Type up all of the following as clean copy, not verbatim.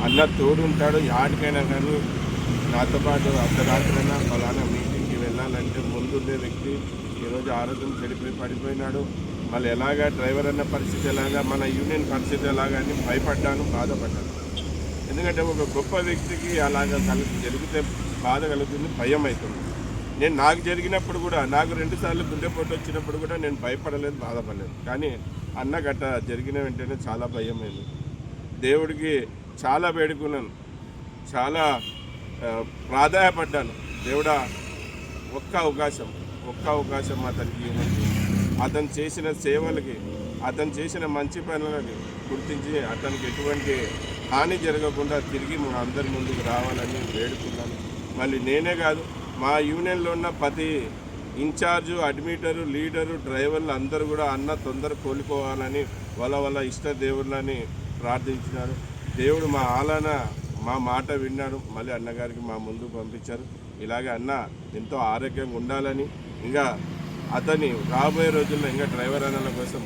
అన్న తోడు ఉంటాడు. యాడికైనా కానీ నాతో పాటు అర్ధరాత్రైనా ఫలానా మీటింగ్కి వెళ్ళాలంటే ముందుండే వ్యక్తి ఈరోజు ఆరోగ్యం చెడిపోయి పడిపోయినాడు. మళ్ళీ ఎలాగా డ్రైవర్ అన్న పరిస్థితి ఎలాగా, మన యూనియన్ పరిస్థితి ఎలాగా అని భయపడ్డాను, బాధపడ్డాను. ఎందుకంటే ఒక గొప్ప వ్యక్తికి అలాగ జరిగితే బాధ కలుగుతుంది, భయం అవుతుంది. నాకు జరిగినప్పుడు కూడా, నాకు 2 సార్లు గుండెపోటు వచ్చినప్పుడు కూడా నేను భయపడలేదు, బాధపడలేదు. కానీ అన్న గట్ట జరిగిన వెంటనే చాలా భయమైంది. దేవుడికి చాలా వేడుకున్నాను, చాలా ప్రాధాయపడ్డాను. దేవుడా ఒక్క అవకాశం అతనికి ఇవ్వండి. అతను చేసిన సేవలకి, అతను చేసిన మంచి పనులకి గుర్తించి అతనికి ఎటువంటి హాని జరగకుండా తిరిగి మన అందరి ముందుకు రావాలని వేడుకున్నాను. మళ్ళీ నేనే కాదు, మా యూనియన్లో ఉన్న ప్రతి ఇన్ఛార్జు, అడ్మిటరు, లీడరు, డ్రైవర్లు అందరూ కూడా అన్న తొందర కోలుకోవాలని వాళ్ళ ఇష్ట దేవుళ్ళని ప్రార్థించినారు. దేవుడు మా ఆలన మా మాట విన్నాడు. మళ్ళీ అన్నగారికి మా ముందుకు పంపించారు. ఇలాగే అన్న ఎంతో ఆరోగ్యంగా ఉండాలని, ఇంకా అతని రాబోయే రోజుల్లో ఇంకా డ్రైవర్ అన్నల కోసం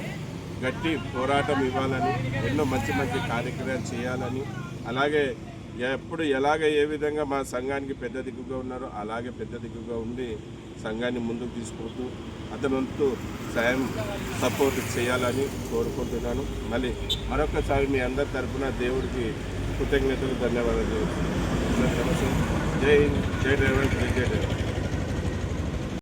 గట్టి పోరాటం ఇవ్వాలని, ఎన్నో మంచి కార్యక్రమాలు చేయాలని, అలాగే ఎప్పుడు ఏ విధంగా మా సంఘానికి పెద్ద దిక్కుగా ఉన్నారో అలాగే పెద్ద దిక్కుగా ఉండి సంఘాన్ని ముందుకు తీసుకుంటూ అతను వంతు సాయం సపోర్ట్ చేయాలని కోరుకుంటున్నాను. మళ్ళీ మరొకసారి మీ అందరి తరఫున దేవుడికి కృతజ్ఞతలు, ధన్యవాదాలు. నమస్తే. జై హింద్, జై డ్రైవర్, జై డ్రైవర్.